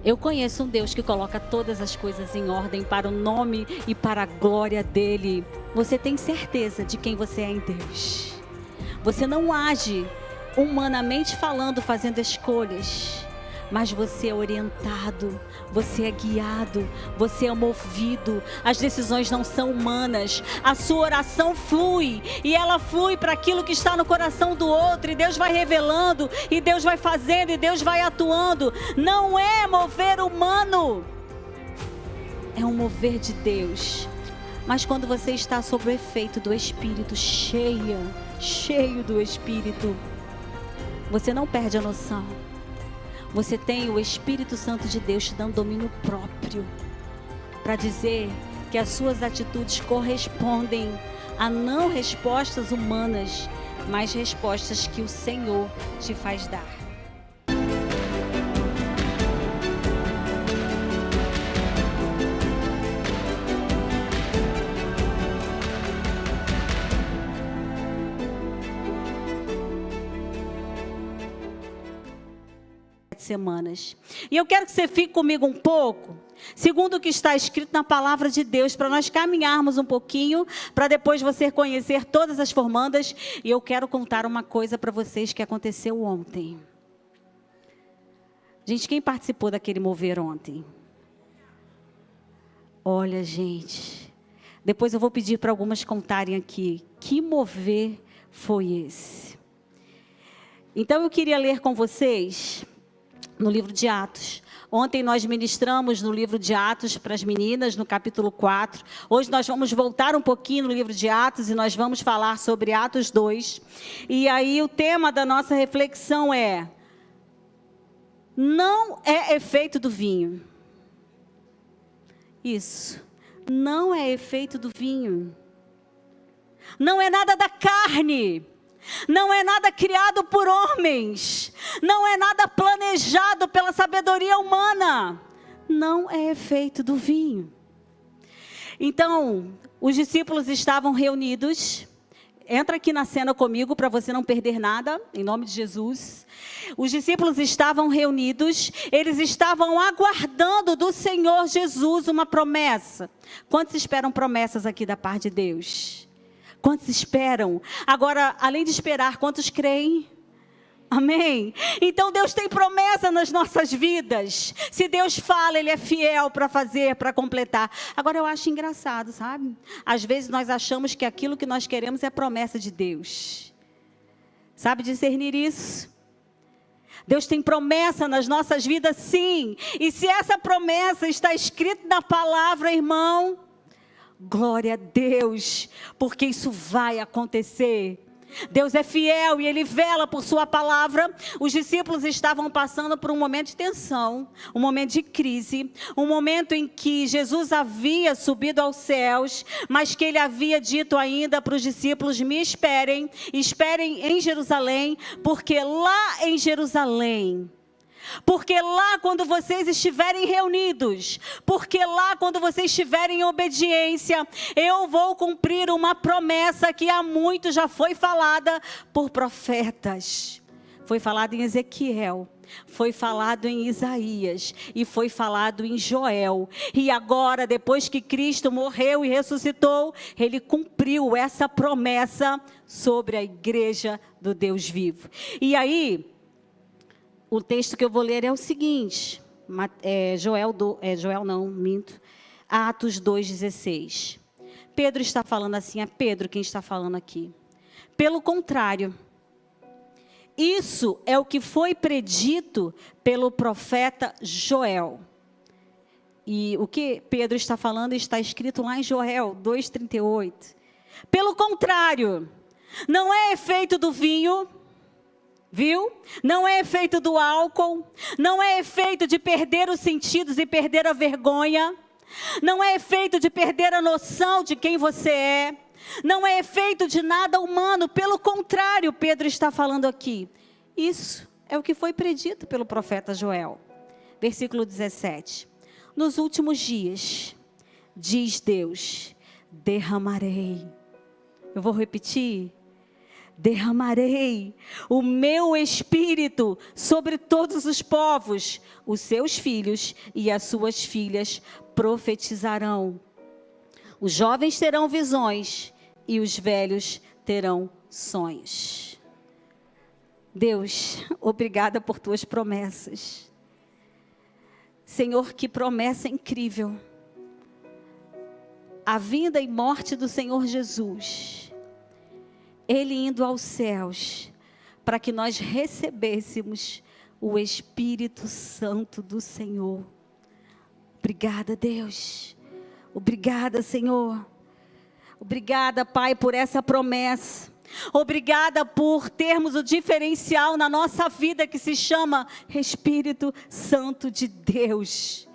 Eu conheço um Deus que coloca todas as coisas em ordem para o nome e para a glória dele. Você tem certeza de quem você é em Deus. Você não age humanamente falando, fazendo escolhas, mas você é orientado, você é guiado, você é movido. As decisões não são humanas. A sua oração flui, e ela flui para aquilo que está no coração do outro, e Deus vai revelando, e Deus vai fazendo, e Deus vai atuando. Não é mover humano, é um mover de Deus. Mas quando você está sob o efeito do Espírito, cheio do Espírito, você não perde a noção. Você tem o Espírito Santo de Deus te dando domínio próprio para dizer que as suas atitudes correspondem a não respostas humanas, mas respostas que o Senhor te faz dar. Semanas. E eu quero que você fique comigo um pouco, segundo o que está escrito na palavra de Deus, para nós caminharmos um pouquinho, para depois você conhecer todas as formandas. E eu quero contar uma coisa para vocês que aconteceu ontem. Gente, quem participou daquele mover ontem? Olha, gente, depois eu vou pedir para algumas contarem aqui, que mover foi esse? Então eu queria ler com vocês no livro de Atos. Ontem nós ministramos no livro de Atos para as meninas, no capítulo 4. Hoje nós vamos voltar um pouquinho no livro de Atos e nós vamos falar sobre Atos 2. E aí o tema da nossa reflexão é: não é efeito do vinho. Isso, não é efeito do vinho. Não é nada da carne. Não é nada criado por homens, não é nada planejado pela sabedoria humana, não é efeito do vinho. Então, os discípulos estavam reunidos. Entra aqui na cena comigo para você não perder nada, em nome de Jesus. Os discípulos estavam reunidos, eles estavam aguardando do Senhor Jesus uma promessa. Quantos esperam promessas aqui da parte de Deus? Quantos esperam? Agora, além de esperar, quantos creem? Amém? Então Deus tem promessa nas nossas vidas. Se Deus fala, Ele é fiel para fazer, para completar. Agora eu acho engraçado, sabe? Às vezes nós achamos que aquilo que nós queremos é promessa de Deus. Sabe discernir isso? Deus tem promessa nas nossas vidas, sim. E se essa promessa está escrita na palavra, irmão, glória a Deus, porque isso vai acontecer. Deus é fiel e Ele vela por sua palavra. Os discípulos estavam passando por um momento de tensão, um momento de crise, um momento em que Jesus havia subido aos céus, mas que Ele havia dito ainda para os discípulos: me esperem, esperem em Jerusalém, porque lá em Jerusalém, porque lá quando vocês estiverem reunidos, porque lá quando vocês estiverem em obediência, eu vou cumprir uma promessa que há muito já foi falada por profetas. Foi falado em Ezequiel, foi falado em Isaías e foi falado em Joel. E agora, depois que Cristo morreu e ressuscitou, Ele cumpriu essa promessa sobre a igreja do Deus vivo. E aí, o texto que eu vou ler é o seguinte, Atos 2,16. Pedro está falando assim, é Pedro quem está falando aqui. Pelo contrário, isso é o que foi predito pelo profeta Joel. E o que Pedro está falando está escrito lá em Joel 2,38. Pelo contrário, não é efeito do vinho, viu? Não é efeito do álcool, não é efeito de perder os sentidos e perder a vergonha, não é efeito de perder a noção de quem você é, não é efeito de nada humano. Pelo contrário, Pedro está falando aqui, isso é o que foi predito pelo profeta Joel. Versículo 17, nos últimos dias, diz Deus, derramarei, eu vou repetir, derramarei o meu espírito sobre todos os povos. Os seus filhos e as suas filhas profetizarão. Os jovens terão visões e os velhos terão sonhos. Deus, obrigada por tuas promessas. Senhor, que promessa incrível. A vinda e morte do Senhor Jesus. Ele indo aos céus para que nós recebêssemos o Espírito Santo do Senhor. Obrigada, Deus. Obrigada, Senhor. Obrigada, Pai, por essa promessa. Obrigada por termos o diferencial na nossa vida que se chama Espírito Santo de Deus.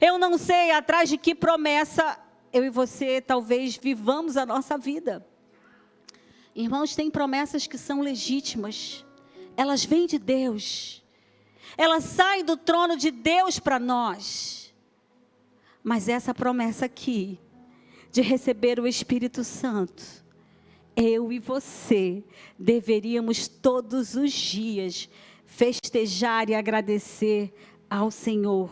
Eu não sei atrás de que promessa eu e você talvez vivamos a nossa vida. Irmãos, tem promessas que são legítimas. Elas vêm de Deus. Elas saem do trono de Deus para nós. Mas essa promessa aqui, de receber o Espírito Santo, eu e você deveríamos todos os dias festejar e agradecer ao Senhor.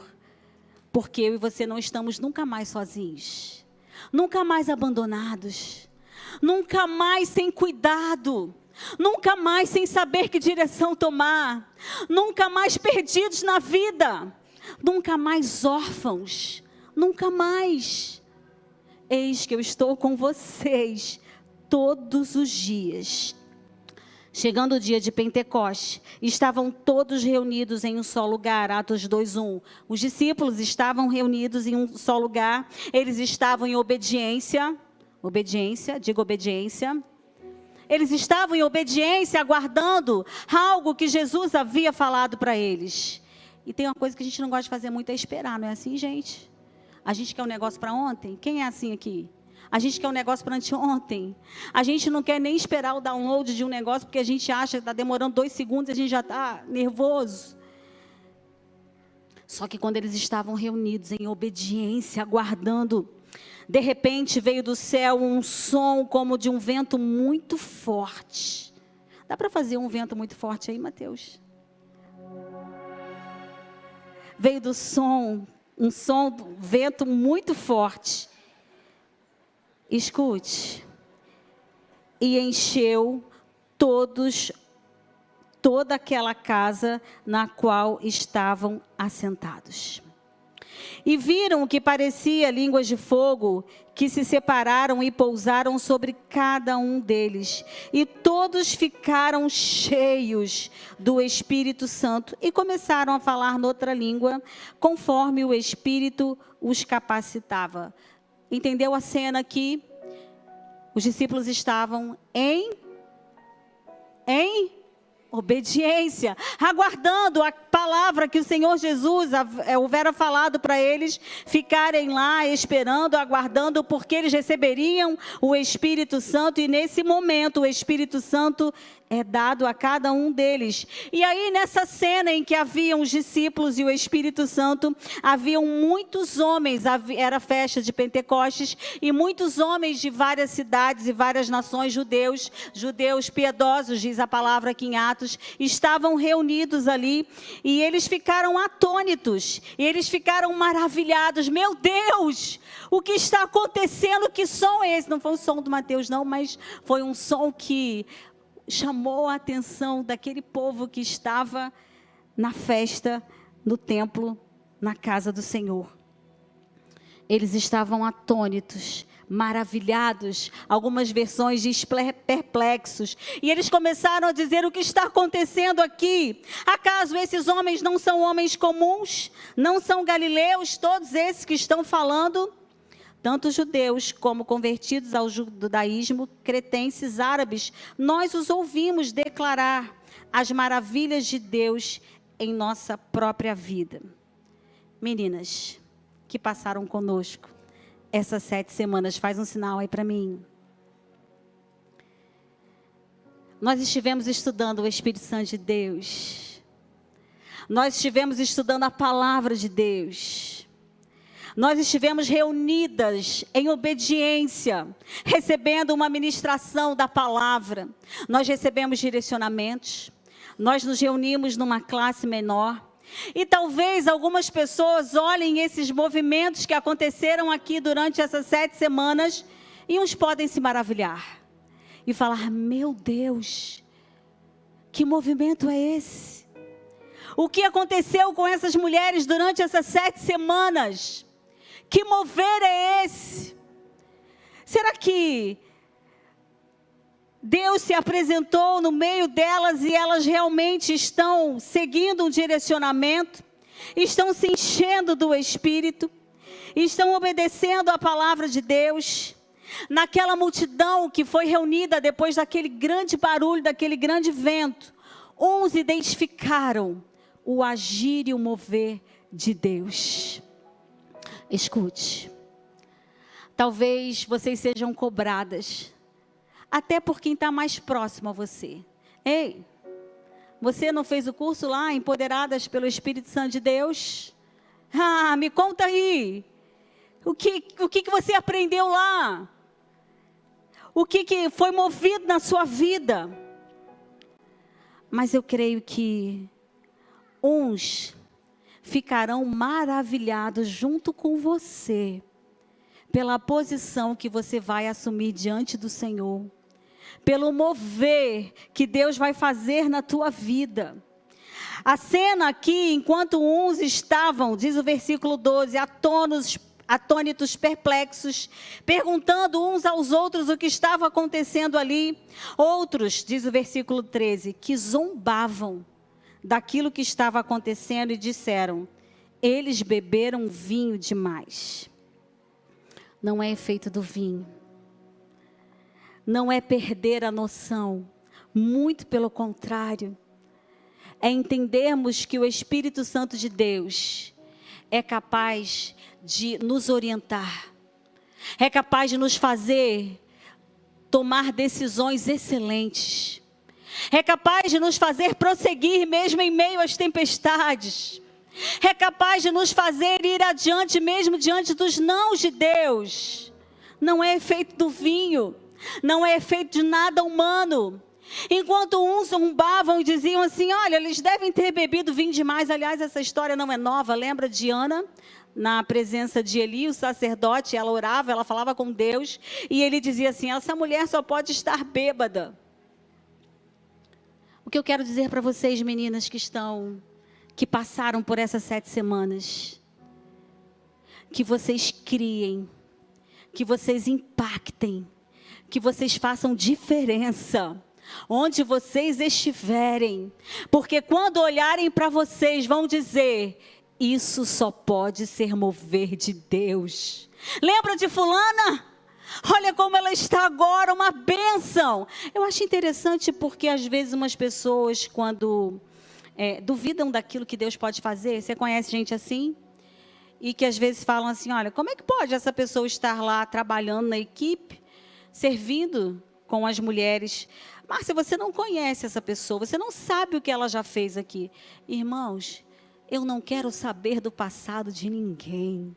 Porque eu e você não estamos nunca mais sozinhos. Nunca mais abandonados. Nunca mais sem cuidado. Nunca mais sem saber que direção tomar. Nunca mais perdidos na vida. Nunca mais órfãos. Nunca mais. Eis que eu estou com vocês todos os dias. Chegando o dia de Pentecoste, estavam todos reunidos em um só lugar, Atos 2:1. Os discípulos estavam reunidos em um só lugar, eles estavam em obediência, diga obediência. Eles estavam em obediência, aguardando algo que Jesus havia falado para eles. E tem uma coisa que a gente não gosta de fazer muito, é esperar, não é assim, gente? A gente quer um negócio para ontem? Quem é assim aqui? A gente quer um negócio para anteontem. A gente não quer nem esperar o download de um negócio, porque a gente acha que está demorando 2 segundos e a gente já está nervoso. Só que quando eles estavam reunidos em obediência, aguardando, de repente veio do céu um som como de um vento muito forte. Dá para fazer um vento muito forte aí, Mateus? Veio do som, um som do vento muito forte. Escute, e encheu toda aquela casa na qual estavam assentados. E viram o que parecia línguas de fogo, que se separaram e pousaram sobre cada um deles. E todos ficaram cheios do Espírito Santo e começaram a falar noutra língua, conforme o Espírito os capacitava. Entendeu a cena aqui? Os discípulos estavam em obediência, aguardando a palavra que o Senhor Jesus houvera falado para eles, ficarem lá esperando, aguardando, porque eles receberiam o Espírito Santo, e nesse momento o Espírito Santo é dado a cada um deles. E aí nessa cena em que haviam os discípulos e o Espírito Santo, haviam muitos homens, era a festa de Pentecostes, e muitos homens de várias cidades e várias nações, judeus piedosos, diz a palavra aqui em Atos, estavam reunidos ali, e eles ficaram atônitos, e eles ficaram maravilhados. Meu Deus, o que está acontecendo? Que som é esse? Não foi o som do Mateus não, mas foi um som que chamou a atenção daquele povo que estava na festa, no templo, na casa do Senhor. Eles estavam atônitos, maravilhados, algumas versões diz perplexos, e eles começaram a dizer: o que está acontecendo aqui? Acaso esses homens não são homens comuns? Não são galileus, todos esses que estão falando? Tanto judeus como convertidos ao judaísmo, cretenses, árabes, nós os ouvimos declarar as maravilhas de Deus em nossa própria vida. Meninas que passaram conosco essas 7 semanas, faz um sinal aí para mim. Nós estivemos estudando o Espírito Santo de Deus. Nós estivemos estudando a palavra de Deus. Nós estivemos reunidas em obediência, recebendo uma ministração da palavra. Nós recebemos direcionamentos, nós nos reunimos numa classe menor. E talvez algumas pessoas olhem esses movimentos que aconteceram aqui durante essas 7 semanas e uns podem se maravilhar e falar: meu Deus, que movimento é esse? O que aconteceu com essas mulheres durante essas 7 semanas? Que mover é esse? Será que Deus se apresentou no meio delas e elas realmente estão seguindo um direcionamento? Estão se enchendo do Espírito? Estão obedecendo a palavra de Deus? Naquela multidão que foi reunida depois daquele grande barulho, daquele grande vento, uns identificaram o agir e o mover de Deus. Escute, talvez vocês sejam cobradas, até por quem está mais próximo a você. Ei, você não fez o curso lá, Empoderadas pelo Espírito Santo de Deus? Me conta aí, o que você aprendeu lá? O que foi movido na sua vida? Mas eu creio que uns ficarão maravilhados junto com você, pela posição que você vai assumir diante do Senhor, pelo mover que Deus vai fazer na tua vida. A cena aqui, enquanto uns estavam, diz o versículo 12, atônitos, perplexos, perguntando uns aos outros o que estava acontecendo ali. Outros, diz o versículo 13, que zombavam daquilo que estava acontecendo e disseram: eles beberam vinho demais. Não é efeito do vinho, não é perder a noção, muito pelo contrário, é entendermos que o Espírito Santo de Deus é capaz de nos orientar, é capaz de nos fazer tomar decisões excelentes, é capaz de nos fazer prosseguir mesmo em meio às tempestades, é capaz de nos fazer ir adiante mesmo diante dos nãos de Deus. Não é efeito do vinho, não é efeito de nada humano. Enquanto uns zombavam e diziam assim: olha, eles devem ter bebido vinho demais. Aliás, essa história não é nova. Lembra de Ana? Na presença de Eli, o sacerdote, ela orava, ela falava com Deus, e ele dizia assim: essa mulher só pode estar bêbada. O que eu quero dizer para vocês, meninas que passaram por essas 7 semanas, que vocês criem, que vocês impactem, que vocês façam diferença onde vocês estiverem, porque quando olharem para vocês vão dizer: isso só pode ser mover de Deus. Lembra de fulana? Olha como ela está agora, uma bênção. Eu acho interessante porque às vezes umas pessoas quando duvidam daquilo que Deus pode fazer. Você conhece gente assim? E que às vezes falam assim: olha, como é que pode essa pessoa estar lá trabalhando na equipe, servindo com as mulheres? Márcia, você não conhece essa pessoa, você não sabe o que ela já fez aqui. Irmãos, eu não quero saber do passado de ninguém.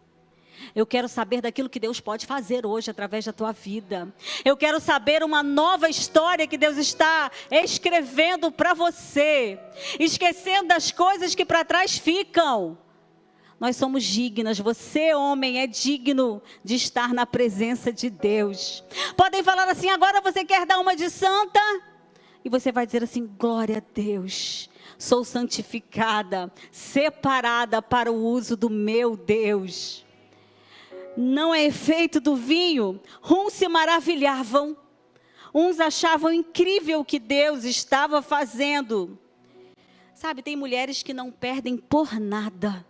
Eu quero saber daquilo que Deus pode fazer hoje através da tua vida. Eu quero saber uma nova história que Deus está escrevendo para você, esquecendo das coisas que para trás ficam. Nós somos dignas, você, homem, é digno de estar na presença de Deus. Podem falar assim: agora você quer dar uma de santa? E você vai dizer assim: glória a Deus, sou santificada, separada para o uso do meu Deus. Não é efeito do vinho. Uns se maravilhavam, uns achavam incrível o que Deus estava fazendo. Sabe, tem mulheres que não perdem por nada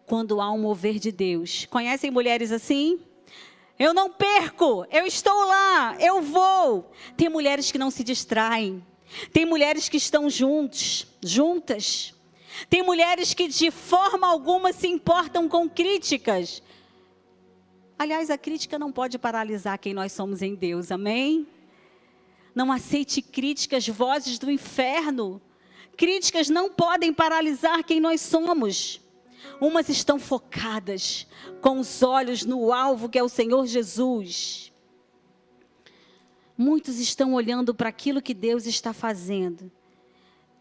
quando há um mover de Deus. Conhecem mulheres assim? Eu não perco, eu estou lá, eu vou. Tem mulheres que não se distraem. Tem mulheres que estão juntas. Tem mulheres que de forma alguma se importam com críticas. Aliás, a crítica não pode paralisar quem nós somos em Deus, amém? Não aceite críticas, vozes do inferno. Críticas não podem paralisar quem nós somos. Umas estão focadas com os olhos no alvo que é o Senhor Jesus. Muitos estão olhando para aquilo que Deus está fazendo.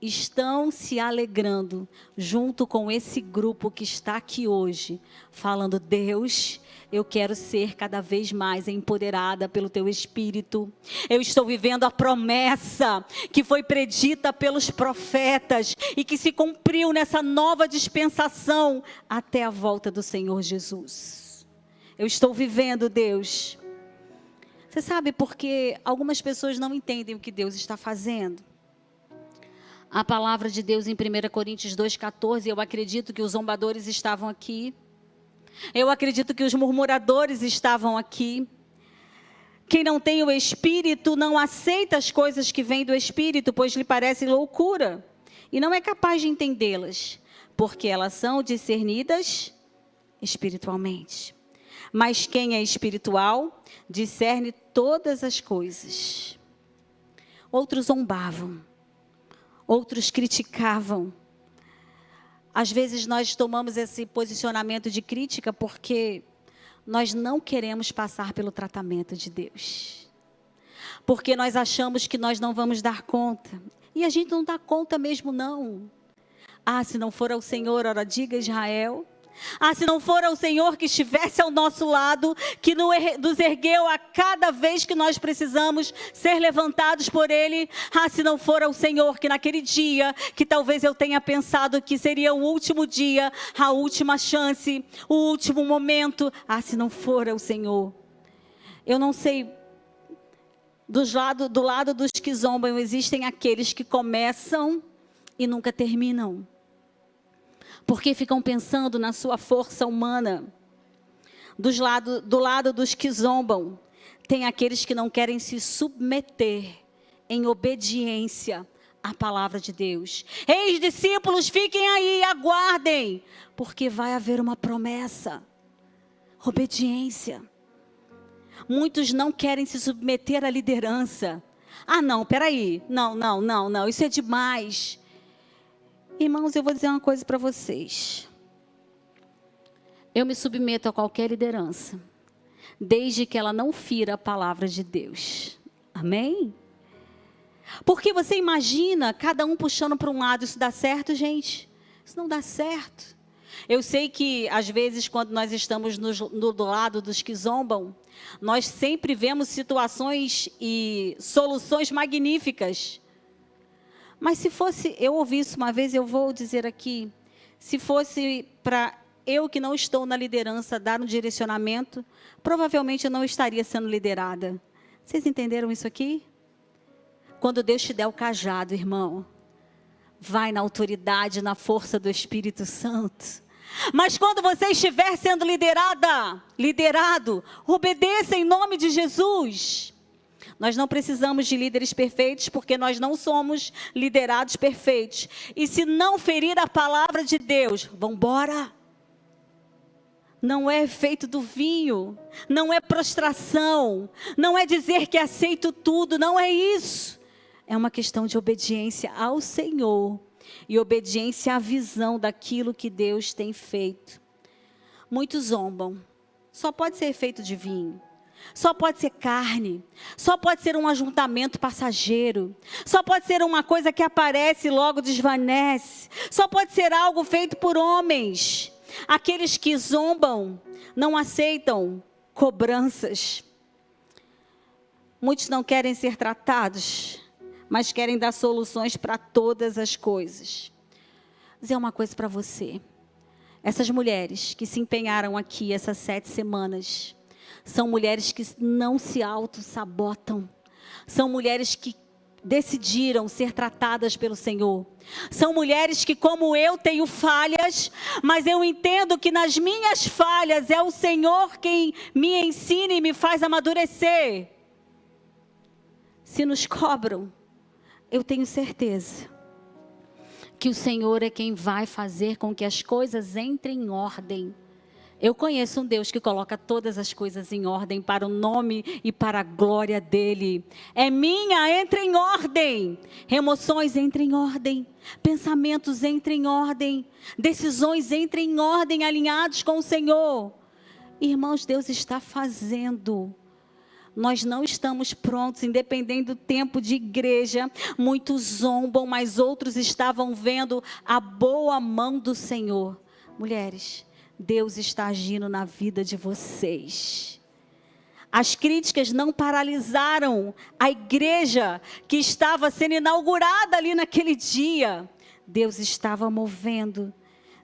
Estão se alegrando junto com esse grupo que está aqui hoje, falando: Deus, eu quero ser cada vez mais empoderada pelo Teu Espírito. Eu estou vivendo a promessa que foi predita pelos profetas e que se cumpriu nessa nova dispensação até a volta do Senhor Jesus. Eu estou vivendo, Deus. Você sabe por que algumas pessoas não entendem o que Deus está fazendo? A palavra de Deus em 1 Coríntios 2,14, eu acredito que os zombadores estavam aqui. Eu acredito que os murmuradores estavam aqui. Quem não tem o Espírito não aceita as coisas que vêm do Espírito, pois lhe parece loucura. E não é capaz de entendê-las, porque elas são discernidas espiritualmente. Mas quem é espiritual, discerne todas as coisas. Outros zombavam. Outros criticavam. Às vezes nós tomamos esse posicionamento de crítica porque nós não queremos passar pelo tratamento de Deus. Porque nós achamos que nós não vamos dar conta. E a gente não dá conta mesmo, não. Ah, se não for ao Senhor, ora diga Israel. Ah, se não for ao Senhor que estivesse ao nosso lado, que nos ergueu a cada vez que nós precisamos ser levantados por Ele. Ah, se não for ao Senhor que naquele dia, que talvez eu tenha pensado que seria o último dia, a última chance, o último momento. Ah, se não for ao Senhor. Eu não sei, do lado dos que zombam, existem aqueles que começam e nunca terminam. Porque ficam pensando na sua força humana. Do lado dos que zombam, tem aqueles que não querem se submeter em obediência à palavra de Deus. Ei, discípulos, fiquem aí, aguardem, porque vai haver uma promessa. Obediência. Muitos não querem se submeter à liderança. Ah, não, peraí, não, isso é demais. Irmãos, eu vou dizer uma coisa para vocês. Eu me submeto a qualquer liderança, desde que ela não fira a palavra de Deus. Amém? Porque você imagina cada um puxando para um lado, isso dá certo, gente? Isso não dá certo. Eu sei que, às vezes, quando nós estamos do lado dos que zombam, nós sempre vemos situações e soluções magníficas. Mas se fosse, eu ouvi isso uma vez, eu vou dizer aqui, se fosse para eu que não estou na liderança dar um direcionamento, provavelmente eu não estaria sendo liderada. Vocês entenderam isso aqui? Quando Deus te der o cajado, irmão, vai na autoridade, na força do Espírito Santo. Mas quando você estiver sendo liderado, obedeça em nome de Jesus. Nós não precisamos de líderes perfeitos, porque nós não somos liderados perfeitos. E se não ferir a palavra de Deus, vamos embora. Não é efeito do vinho, não é prostração, não é dizer que aceito tudo, não é isso. É uma questão de obediência ao Senhor e obediência à visão daquilo que Deus tem feito. Muitos zombam, só pode ser efeito de vinho. Só pode ser carne, só pode ser um ajuntamento passageiro, só pode ser uma coisa que aparece e logo desvanece, só pode ser algo feito por homens. Aqueles que zombam não aceitam cobranças. Muitos não querem ser tratados, mas querem dar soluções para todas as coisas. Vou dizer uma coisa para você. Essas mulheres que se empenharam aqui essas 7 semanas, são mulheres que não se auto-sabotam. São mulheres que decidiram ser tratadas pelo Senhor. São mulheres que, como eu, tenho falhas, mas eu entendo que nas minhas falhas é o Senhor quem me ensina e me faz amadurecer. Se nos cobram, eu tenho certeza que o Senhor é quem vai fazer com que as coisas entrem em ordem. Eu conheço um Deus que coloca todas as coisas em ordem para o nome e para a glória dele. É minha, entra em ordem. Emoções, entrem em ordem. Pensamentos, entrem em ordem. Decisões, entrem em ordem, alinhados com o Senhor. Irmãos, Deus está fazendo. Nós não estamos prontos, independente do tempo de igreja. Muitos zombam, mas outros estavam vendo a boa mão do Senhor. Mulheres, Deus está agindo na vida de vocês. As críticas não paralisaram a igreja que estava sendo inaugurada ali naquele dia. Deus estava movendo,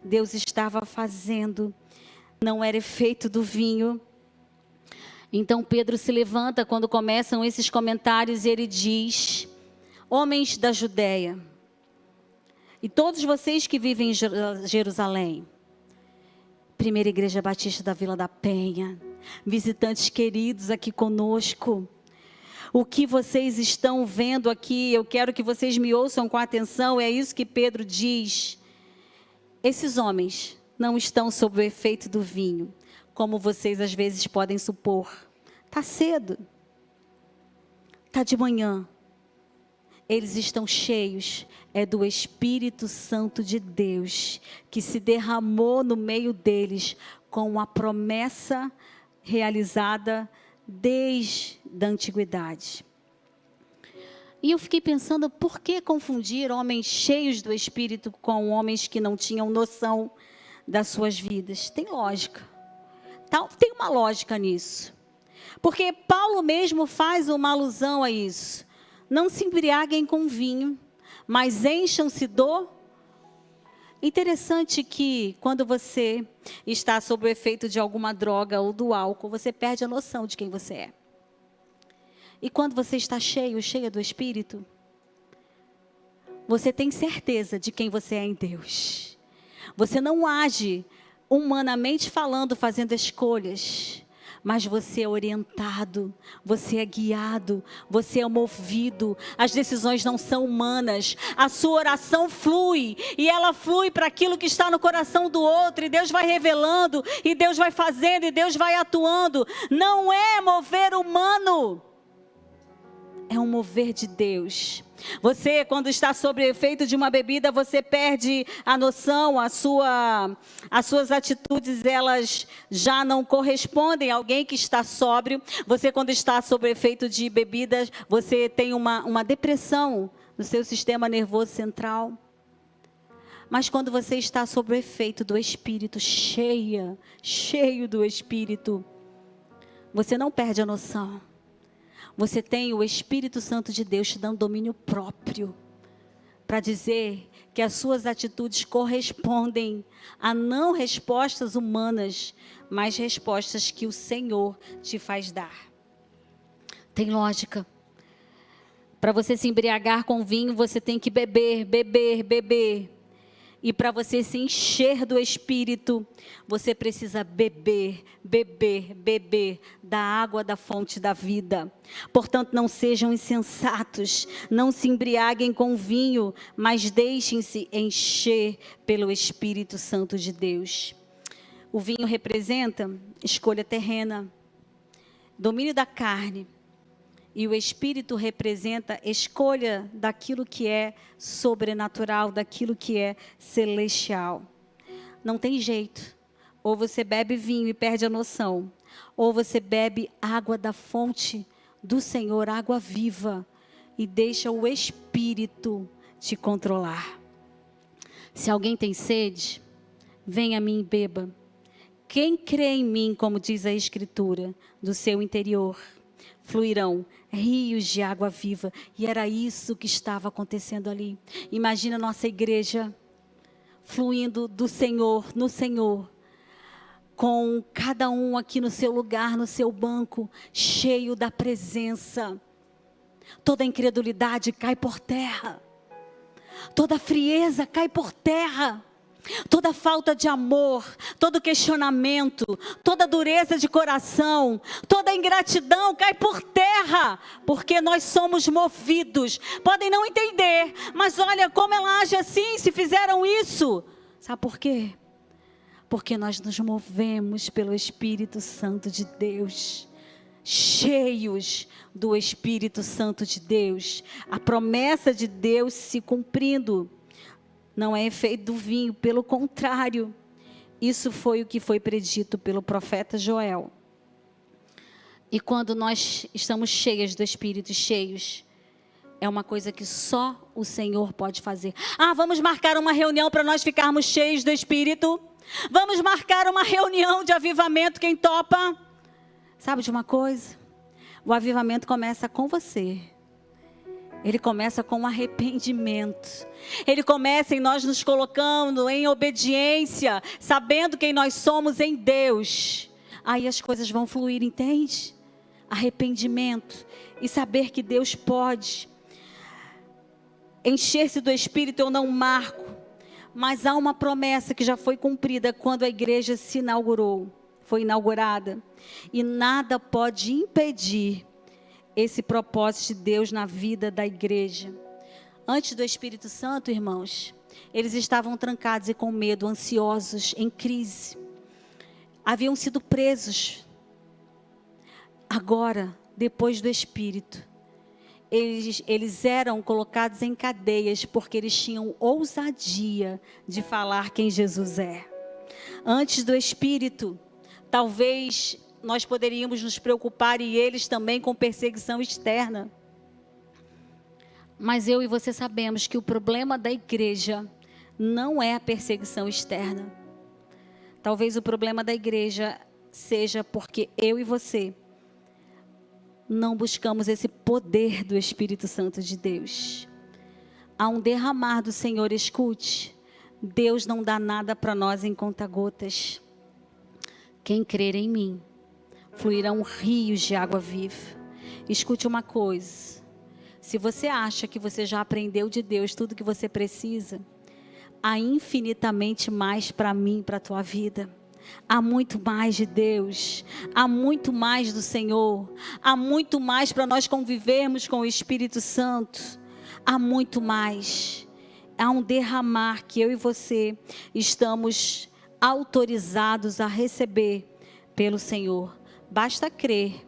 Deus estava fazendo. Não era efeito do vinho. Então Pedro se levanta quando começam esses comentários e ele diz: homens da Judéia, e todos vocês que vivem em Jerusalém, Primeira Igreja Batista da Vila da Penha, visitantes queridos aqui conosco, o que vocês estão vendo aqui, eu quero que vocês me ouçam com atenção, é isso que Pedro diz. Esses homens não estão sob o efeito do vinho, como vocês às vezes podem supor. Está cedo, está de manhã. Eles estão cheios, do Espírito Santo de Deus, que se derramou no meio deles, com a promessa realizada desde a antiguidade. E eu fiquei pensando, por que confundir homens cheios do Espírito com homens que não tinham noção das suas vidas? Tem lógica. Tem uma lógica nisso. Porque Paulo mesmo faz uma alusão a isso. Não se embriaguem com vinho, mas encham-se do... Interessante que quando você está sob o efeito de alguma droga ou do álcool, você perde a noção de quem você é. E quando você está cheia do Espírito, você tem certeza de quem você é em Deus. Você não age humanamente falando, fazendo escolhas, mas você é orientado, você é guiado, você é movido. As decisões não são humanas. A sua oração flui, e ela flui para aquilo que está no coração do outro, e Deus vai revelando, e Deus vai fazendo, e Deus vai atuando. Não é mover humano, é um mover de Deus. Você, quando está sob o efeito de uma bebida, você perde a noção, as suas atitudes, elas já não correspondem a alguém que está sóbrio. Você, quando está sob o efeito de bebidas, você tem uma depressão no seu sistema nervoso central. Mas quando você está sob o efeito do Espírito, cheio do Espírito, você não perde a noção. Você tem o Espírito Santo de Deus te dando domínio próprio para dizer que as suas atitudes correspondem a não respostas humanas, mas respostas que o Senhor te faz dar. Tem lógica. Para você se embriagar com vinho, você tem que beber. E para você se encher do Espírito, você precisa beber da água da fonte da vida. Portanto, não sejam insensatos, não se embriaguem com vinho, mas deixem-se encher pelo Espírito Santo de Deus. O vinho representa escolha terrena, domínio da carne. E o Espírito representa escolha daquilo que é sobrenatural, daquilo que é celestial. Não tem jeito. Ou você bebe vinho e perde a noção, ou você bebe água da fonte do Senhor, água viva, e deixa o Espírito te controlar. Se alguém tem sede, venha a mim e beba. Quem crê em mim, como diz a Escritura, do seu interior fluirão rios de água viva. E era isso que estava acontecendo ali. Imagina a nossa igreja fluindo do Senhor, no Senhor, com cada um aqui no seu lugar, no seu banco, cheio da presença. Toda incredulidade cai por terra, toda frieza cai por terra. Toda falta de amor, todo questionamento, toda dureza de coração, toda ingratidão cai por terra, porque nós somos movidos. Podem não entender, mas olha como ela age assim, se fizeram isso. Sabe por quê? Porque nós nos movemos pelo Espírito Santo de Deus, cheios do Espírito Santo de Deus. A promessa de Deus se cumprindo. Não é efeito do vinho, pelo contrário. Isso foi o que foi predito pelo profeta Joel. E quando nós estamos cheias do Espírito, cheios, é uma coisa que só o Senhor pode fazer. Vamos marcar uma reunião para nós ficarmos cheios do Espírito? Vamos marcar uma reunião de avivamento, quem topa? Sabe de uma coisa? O avivamento começa com você. Ele começa com arrependimento. Ele começa em nós nos colocando em obediência, sabendo quem nós somos em Deus. Aí as coisas vão fluir, entende? Arrependimento e saber que Deus pode. Encher-se do Espírito eu não marco, mas há uma promessa que já foi cumprida quando a igreja se inaugurou, foi inaugurada. E nada pode impedir esse propósito de Deus na vida da igreja. Antes do Espírito Santo, irmãos, eles estavam trancados e com medo, ansiosos, em crise. Haviam sido presos. Agora, depois do Espírito, eles eram colocados em cadeias porque eles tinham ousadia de falar quem Jesus é. Antes do Espírito, talvez nós poderíamos nos preocupar, e eles também, com perseguição externa. Mas eu e você sabemos que o problema da igreja não é a perseguição externa. Talvez o problema da igreja seja porque eu e você não buscamos esse poder do Espírito Santo de Deus. Há um derramar do Senhor, escute. Deus não dá nada para nós em conta-gotas. Quem crer em mim, fluirão rios de água viva. Escute uma coisa. Se você acha que você já aprendeu de Deus tudo que você precisa, há infinitamente mais para mim, para a tua vida. Há muito mais de Deus, há muito mais do Senhor, há muito mais para nós convivermos com o Espírito Santo, há muito mais. Há um derramar que eu e você estamos autorizados a receber pelo Senhor. Basta crer,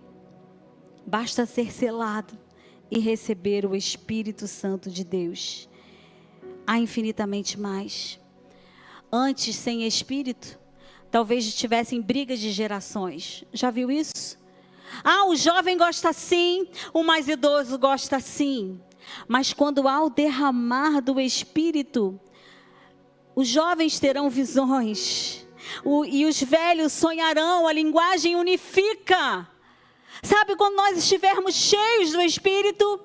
basta ser selado e receber o Espírito Santo de Deus. Há infinitamente mais. Antes, sem Espírito, talvez tivessem brigas de gerações. Já viu isso? O jovem gosta assim, o mais idoso gosta assim. Mas quando há o derramar do Espírito, os jovens terão visões. E os velhos sonharão, a linguagem unifica. Sabe, quando nós estivermos cheios do Espírito,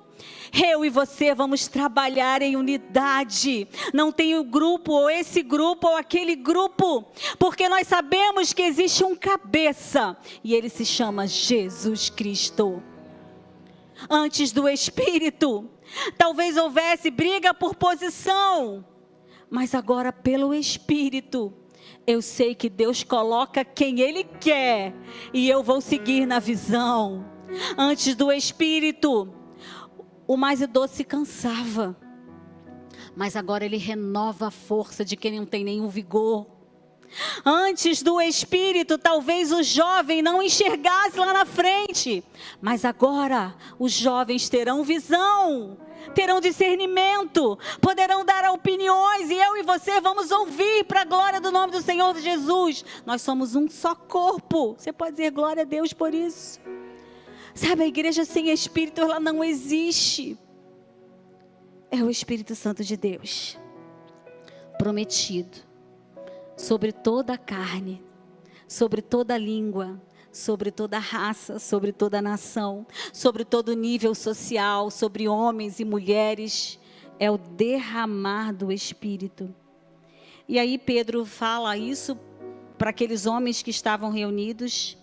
eu e você vamos trabalhar em unidade. Não tem o grupo, ou esse grupo, ou aquele grupo. Porque nós sabemos que existe um cabeça. E ele se chama Jesus Cristo. Antes do Espírito, talvez houvesse briga por posição. Mas agora pelo Espírito, eu sei que Deus coloca quem Ele quer. E eu vou seguir na visão. Antes do Espírito, o mais idoso se cansava, mas agora ele renova a força de quem não tem nenhum vigor. Antes do Espírito, talvez o jovem não enxergasse lá na frente, mas agora os jovens terão visão, terão discernimento, poderão dar opiniões, e eu e você vamos ouvir para a glória do nome do Senhor Jesus. Nós somos um só corpo. Você pode dizer glória a Deus por isso? Sabe, a igreja sem Espírito, ela não existe. É o Espírito Santo de Deus, prometido, sobre toda a carne, sobre toda a língua, sobre toda a raça, sobre toda a nação, sobre todo nível social, sobre homens e mulheres. É o derramar do Espírito. E aí Pedro fala isso para aqueles homens que estavam reunidos.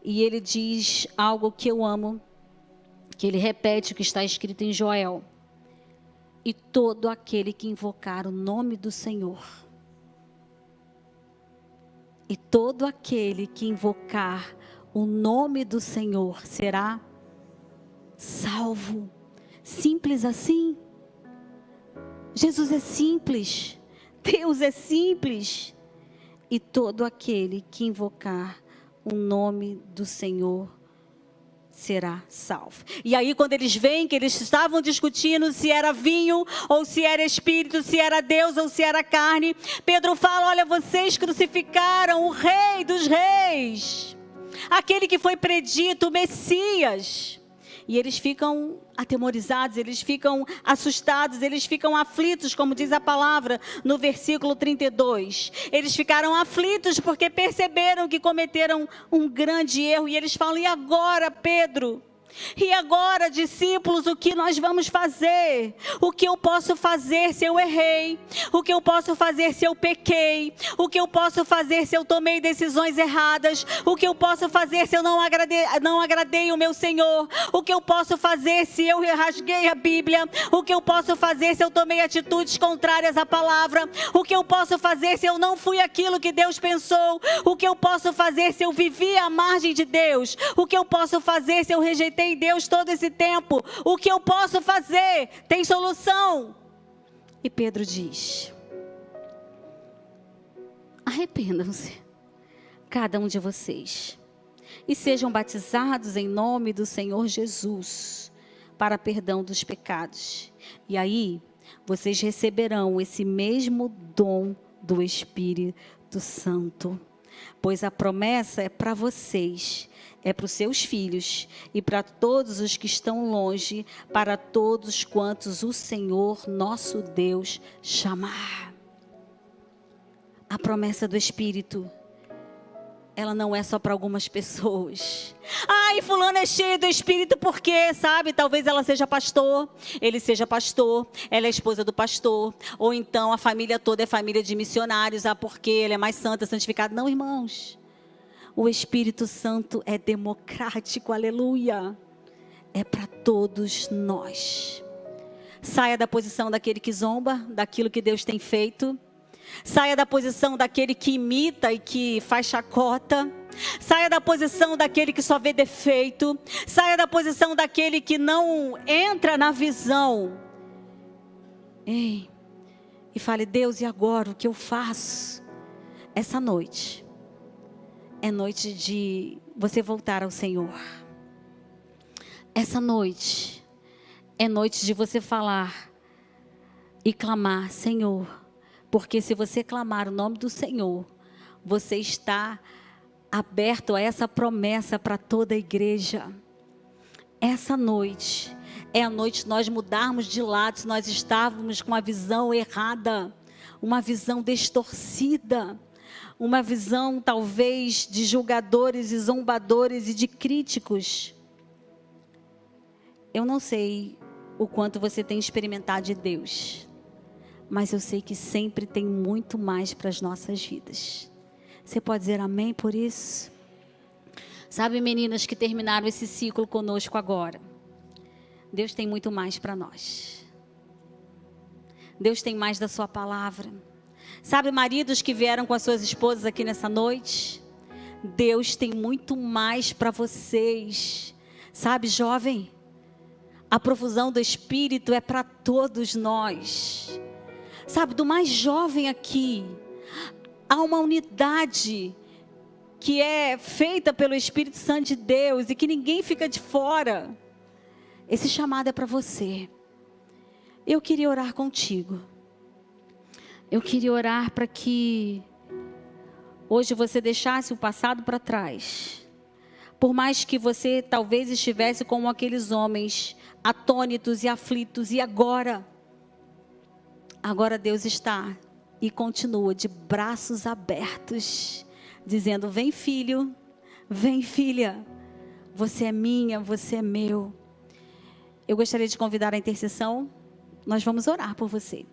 E ele diz algo que eu amo, que ele repete o que está escrito em Joel. E todo aquele que invocar o nome do Senhor, e todo aquele que invocar o nome do Senhor será salvo. Simples assim. Jesus é simples. Deus é simples. e todo aquele que invocar o nome do Senhor será salvo. E aí, quando eles veem que eles estavam discutindo se era vinho ou se era espírito, se era Deus ou se era carne, Pedro fala: olha, vocês crucificaram o Rei dos Reis, aquele que foi predito, o Messias. E eles ficam atemorizados, eles ficam assustados, eles ficam aflitos, como diz a palavra no versículo 32. Eles ficaram aflitos porque perceberam que cometeram um grande erro. E eles falam: e agora, Pedro? E agora, discípulos, o que nós vamos fazer? O que eu posso fazer se eu errei? O que eu posso fazer se eu pequei? O que eu posso fazer se eu tomei decisões erradas? O que eu posso fazer se eu não agradei o meu Senhor? O que eu posso fazer se eu rasguei a Bíblia? O que eu posso fazer se eu tomei atitudes contrárias à palavra? O que eu posso fazer se eu não fui aquilo que Deus pensou? O que eu posso fazer se eu vivi à margem de Deus? O que eu posso fazer se eu rejeitei Deus todo esse tempo? O que eu posso fazer? Tem solução. E Pedro diz: arrependam-se, cada um de vocês, e sejam batizados em nome do Senhor Jesus, para perdão dos pecados. E aí, vocês receberão esse mesmo dom do Espírito Santo, pois a promessa é para vocês, é para os seus filhos e para todos os que estão longe, para todos quantos o Senhor nosso Deus chamar. A promessa do Espírito, ela não é só para algumas pessoas. Ai, fulano é cheio do Espírito porque, sabe, talvez ela seja pastor, ele seja pastor, ela é esposa do pastor, ou então a família toda é família de missionários, porque ele é mais santo, santificado. Não, irmãos. O Espírito Santo é democrático, aleluia. É para todos nós. Saia da posição daquele que zomba, daquilo que Deus tem feito. Saia da posição daquele que imita e que faz chacota. Saia da posição daquele que só vê defeito. Saia da posição daquele que não entra na visão. Ei, e fale: Deus, e agora o que eu faço? Essa noite é noite de você voltar ao Senhor. Essa noite é noite de você falar e clamar: Senhor, porque se você clamar o nome do Senhor, você está aberto a essa promessa para toda a igreja. Essa noite é a noite de nós mudarmos de lado, se nós estávamos com uma visão errada, uma visão distorcida, uma visão talvez de julgadores e zombadores e de críticos. Eu não sei o quanto você tem experimentado de Deus, mas eu sei que sempre tem muito mais para as nossas vidas. Você pode dizer amém por isso? Sabe, meninas que terminaram esse ciclo conosco agora, Deus tem muito mais para nós. Deus tem mais da sua palavra. Sabe, maridos que vieram com as suas esposas aqui nessa noite, Deus tem muito mais para vocês. Sabe, jovem, a profusão do Espírito é para todos nós. Sabe, do mais jovem aqui, há uma unidade que é feita pelo Espírito Santo de Deus e que ninguém fica de fora. Esse chamado é para você. Eu queria orar contigo. Eu queria orar para que hoje você deixasse o passado para trás. Por mais que você talvez estivesse como aqueles homens atônitos e aflitos, e agora Deus está e continua de braços abertos, dizendo: vem filho, vem filha, você é minha, você é meu. Eu gostaria de convidar a intercessão, nós vamos orar por você.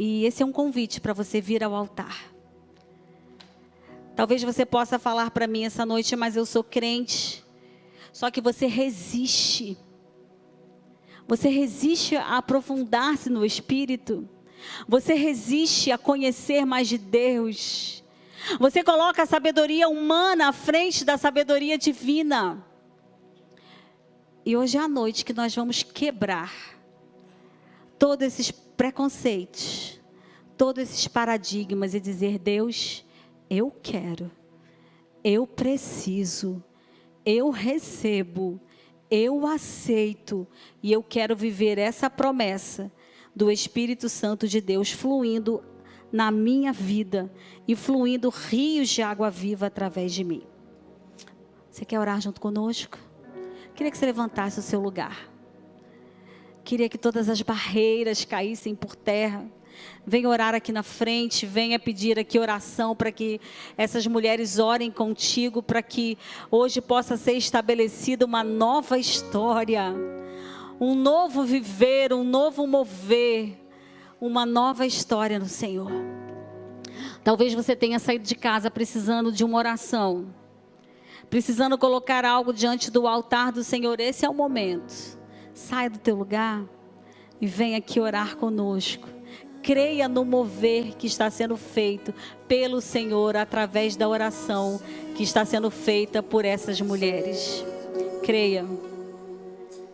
E esse é um convite para você vir ao altar. Talvez você possa falar para mim essa noite: mas eu sou crente. Só que você resiste. Você resiste a aprofundar-se no Espírito. Você resiste a conhecer mais de Deus. Você coloca a sabedoria humana à frente da sabedoria divina. E hoje é a noite que nós vamos quebrar todos esses preconceitos, todos esses paradigmas e dizer: Deus, eu quero, eu preciso, eu recebo, eu aceito, e eu quero viver essa promessa do Espírito Santo de Deus fluindo na minha vida e fluindo rios de água viva através de mim. Você quer orar junto conosco? Queria que você levantasse o seu lugar. Queria que todas as barreiras caíssem por terra. Venha orar aqui na frente, venha pedir aqui oração para que essas mulheres orem contigo, para que hoje possa ser estabelecida uma nova história, um novo viver, um novo mover, uma nova história no Senhor. Talvez você tenha saído de casa precisando de uma oração, precisando colocar algo diante do altar do Senhor. Esse é o momento. Saia do teu lugar e venha aqui orar conosco. Creia no mover que está sendo feito pelo Senhor através da oração que está sendo feita por essas mulheres. Creia.